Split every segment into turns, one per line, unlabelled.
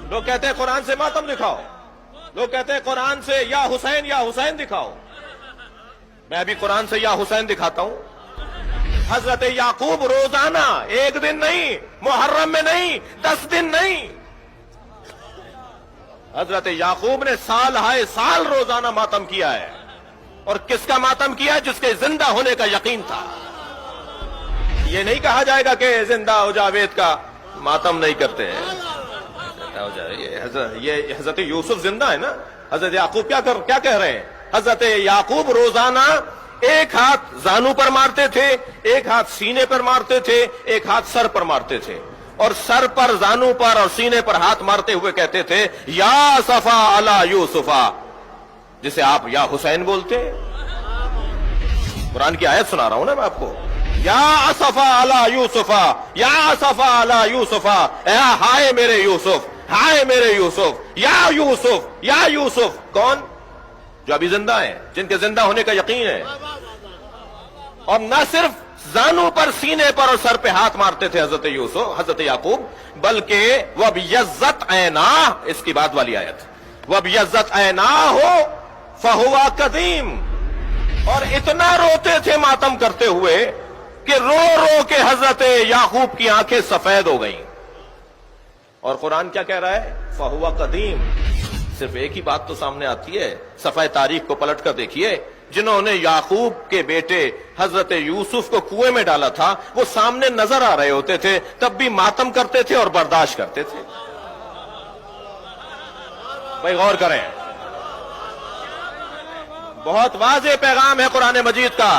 لوگ کہتے ہیں قرآن سے ماتم دکھاؤ، لوگ کہتے ہیں قرآن سے یا حسین دکھاؤ. میں بھی قرآن سے یا حسین دکھاتا ہوں. حضرت یعقوب روزانہ، ایک دن نہیں، محرم میں نہیں، 10 دن نہیں، حضرت یعقوب نے سال ہائے سال روزانہ ماتم کیا ہے. اور کس کا ماتم کیا ہے؟ جس کے زندہ ہونے کا یقین تھا. یہ نہیں کہا جائے گا کہ زندہ ہو جاوید کا ماتم نہیں کرتے ہیں. یہ حضرت یوسف زندہ ہے نا. حضرت یعقوب کیا کہہ رہے ہیں؟ حضرت یعقوب روزانہ ایک ہاتھ زانو پر مارتے تھے، ایک ہاتھ سینے پر مارتے تھے، ایک ہاتھ سر پر مارتے تھے، اور سر پر، زانو پر اور سینے پر ہاتھ مارتے ہوئے کہتے تھے یا اسفا علی یوسفا، جسے آپ یا حسین بولتے. قرآن کی آیت سنا رہا ہوں نا میں آپ کو. یا اسفا علی یوسفا، یا اسفا علی یوسفا، ہائے میرے یوسف، ہائے میرے یوسف، یا یوسف، یا یوسف. کون؟ جو ابھی زندہ ہیں، جن کے زندہ ہونے کا یقین ہے. اور نہ صرف زانو پر، سینے پر اور سر پہ ہاتھ مارتے تھے حضرت یعقوب، بلکہ وَبْيَضَّتْ عَيْنَاهُ، اس کی بعد والی آیت، وَبْيَضَّتْ عَيْنَاهُ فَهُوَ قَدِيمٌ. اور اتنا روتے تھے ماتم کرتے ہوئے کہ رو رو کے حضرت یعقوب کی آنکھیں سفید ہو گئیں. اور قرآن کیا کہہ رہا ہے؟ فَهُوَ قَدِيمٌ. صرف ایک ہی بات تو سامنے آتی ہے. صفحہ تاریخ کو پلٹ کر دیکھیے. جنہوں نے یعقوب کے بیٹے حضرت یوسف کو کنویں میں ڈالا تھا، وہ سامنے نظر آ رہے ہوتے تھے، تب بھی ماتم کرتے تھے اور برداشت کرتے تھے. بھائی غور کریں، بہت واضح پیغام ہے قرآن مجید کا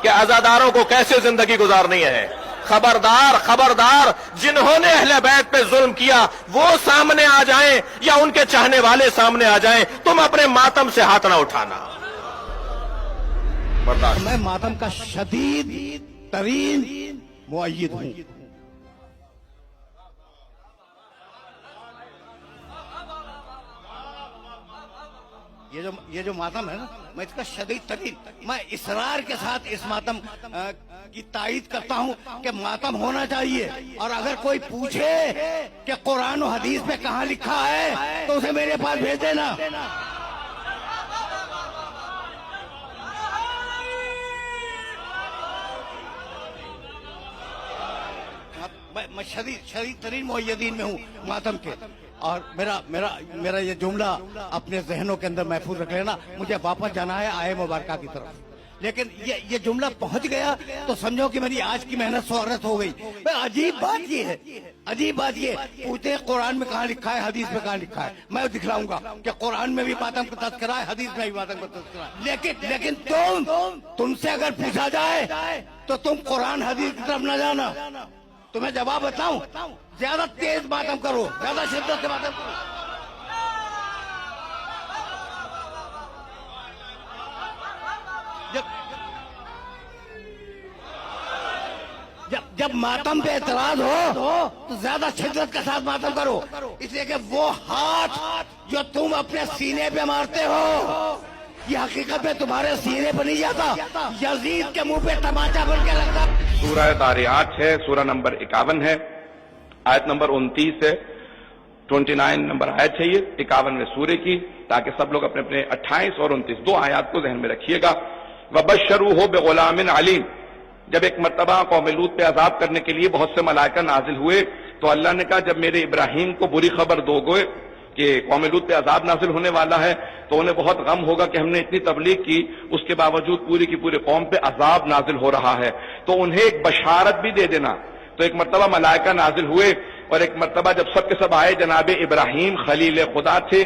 کہ عزاداروں کو کیسے زندگی گزارنی ہے. خبردار خبردار، جنہوں نے اہل بیت پہ ظلم کیا وہ سامنے آ جائیں یا ان کے چاہنے والے سامنے آ جائیں، تم اپنے ماتم سے ہاتھ نہ اٹھانا. برداشت.
میں ماتم کا شدید ترین مؤید ہوں. یہ جو ماتم ہے نا، میں اس کا شدید ترین، میں اصرار کے ساتھ اس ماتم کی تائید کرتا ہوں کہ ماتم ہونا چاہیے. اور اگر کوئی پوچھے کہ قرآن و حدیث میں کہاں لکھا ہے تو اسے میرے پاس بھیج دینا. میں شدید ترین مؤیدین میں ہوں ماتم کے. اور میرا یہ جملہ اپنے ذہنوں کے اندر محفوظ رکھ لینا. مجھے واپس جانا ہے آئے مبارکہ کی طرف، لیکن یہ جملہ پہنچ گیا تو سمجھو کہ میری آج کی محنت سہولت ہو گئی. عجیب بات یہ ہے، عجیب بات یہ پوچھتے ہیں قرآن میں کہاں لکھا ہے، حدیث میں کہاں لکھا ہے. میں دکھلاؤں گا کہ قرآن میں بھی ماتم کا تذکرہ ہے، حدیث میں بھی ماتم کا تذکرہ ہے. لیکن تم سے اگر پوچھا جائے تو تم قرآن حدیث کی طرف نہ جانا. تمہیں جواب بتاؤں، زیادہ تیز ماتم کرو، زیادہ شدت سے ماتم کرو. جب ماتم پہ اعتراض ہو تو زیادہ شدت کے ساتھ ماتم کرو. اس لیے کہ وہ ہاتھ جو تم اپنے سینے پہ مارتے ہو، یہ حقیقت میں تمہارے سینے پہ نہیں جاتا، یزید کے منہ پہ تماچا بن کے لگتا.
سورہ داریات ہے، سورہ نمبر 51 ہے، آیت نمبر 29 ہے، 29 نمبر آیت ہے یہ 51 سورہ کی، تاکہ سب لوگ اپنے 28 اور 29 دو آیات کو ذہن میں رکھیے گا. وَبَشَّرُوهُ بِغُلَامٍ عَلِيمٍ. جب ایک مرتبہ قوم لوط پہ عذاب کرنے کے لیے بہت سے ملائکہ نازل ہوئے تو اللہ نے کہا جب میرے ابراہیم کو بری خبر دو گے کہ قوم لوط پہ عذاب نازل ہونے والا ہے تو انہیں بہت غم ہوگا کہ ہم نے اتنی تبلیغ کی، اس کے باوجود پوری کی پوری قوم پہ عذاب نازل ہو رہا ہے، تو انہیں ایک بشارت بھی دے دینا. تو ایک مرتبہ ملائکہ نازل ہوئے، اور ایک مرتبہ جب سب کے سب آئے، جناب ابراہیم خلیل خدا تھے،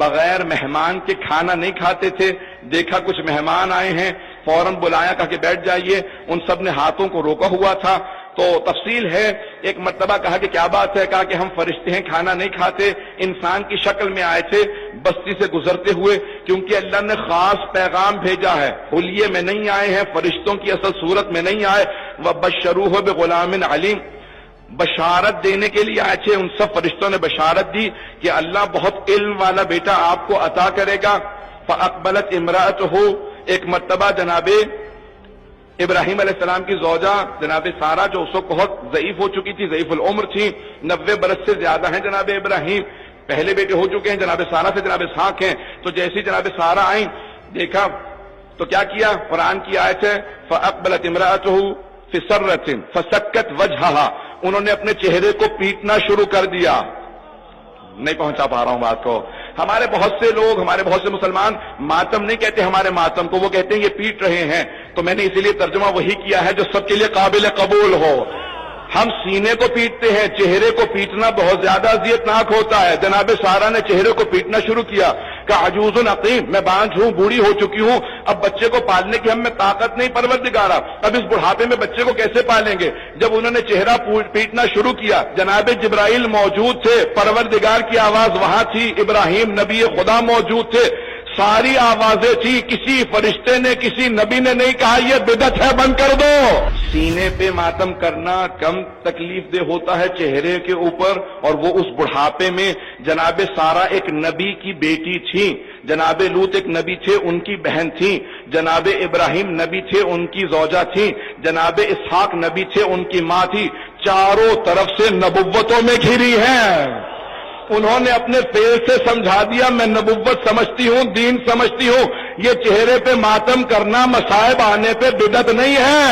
بغیر مہمان کے کھانا نہیں کھاتے تھے. دیکھا کچھ مہمان آئے ہیں، فوراً بلایا، کہا کہ بیٹھ جائیے. ان سب نے ہاتھوں کو روکا ہوا تھا. تو تفصیل ہے، ایک مرتبہ کہا کہ کیا بات ہے، کہا کہ ہم فرشتے ہیں، کھانا نہیں کھاتے، انسان کی شکل میں آئے تھے بستی سے گزرتے ہوئے، کیونکہ اللہ نے خاص پیغام بھیجا ہے، حلیے میں نہیں آئے ہیں، فرشتوں کی اصل صورت میں نہیں آئے. وَبَشَّرُوهُ بِغُلَامٍ عَلِيمٍ. بشارت دینے کے لیے آئے تھے. ان سب فرشتوں نے بشارت دی کہ اللہ بہت علم والا بیٹا آپ کو عطا کرے گا. فَأَقْبَلَتْ امْرَأَتُهُ. ایک مرتبہ جناب ابراہیم علیہ السلام کی زوجہ جناب سارہ، جو اس وقت بہت ضعیف ہو چکی تھی، ضعیف العمر تھی، 90 برس سے زیادہ ہیں جناب ابراہیم، پہلے بیٹے ہو چکے ہیں جناب سارہ سے جناب اسحاق ہیں. تو جیسی جناب سارہ آئیں دیکھا تو کیا کیا؟ قرآن کی آیت ہے فَأَقْبَلَتْ امْرَأَتُهُ فِي سَرَّةٍ فَسَكَّتْ وَجْهَهَا، انہوں نے اپنے چہرے کو پیٹنا شروع کر دیا. نہیں پہنچا پا رہا ہوں بات کو. ہمارے بہت سے لوگ، ہمارے بہت سے مسلمان ماتم نہیں کہتے ہمارے ماتم کو، وہ کہتے ہیں یہ پیٹ رہے ہیں. تو میں نے اسی لیے ترجمہ وہی کیا ہے جو سب کے لیے قابل قبول ہو. ہم سینے کو پیٹتے ہیں، چہرے کو پیٹنا بہت زیادہ اذیتناک ہوتا ہے. جناب سارہ نے چہرے کو پیٹنا شروع کیا کہ عجوز عقیم، میں بانجھ ہوں، بوڑھی ہو چکی ہوں، اب بچے کو پالنے کی ہم میں طاقت نہیں پروردگارا، اب اس بڑھاپے میں بچے کو کیسے پالیں گے؟ جب انہوں نے چہرہ پیٹنا شروع کیا، جناب جبرائیل موجود تھے، پروردگار کی آواز وہاں تھی، ابراہیم نبی خدا موجود تھے، ساری آوازیں تھی، کسی فرشتے نے کسی نبی نے نہیں کہا یہ بدعت ہے بند کر دو. سینے پہ ماتم کرنا کم تکلیف دہ ہوتا ہے چہرے کے اوپر، اور وہ اس بڑھاپے میں. جناب سارہ ایک نبی کی بیٹی تھی، جناب لوط ایک نبی تھے ان کی بہن تھی، جناب ابراہیم نبی تھے ان کی زوجہ تھی، جناب اسحاق نبی تھے ان کی ماں تھی. چاروں طرف سے نبوتوں میں گھری ہیں. انہوں نے اپنے فعل سے سمجھا دیا میں نبوت سمجھتی ہوں، دین سمجھتی ہوں، یہ چہرے پہ ماتم کرنا مصائب آنے پہ بدعت نہیں ہے.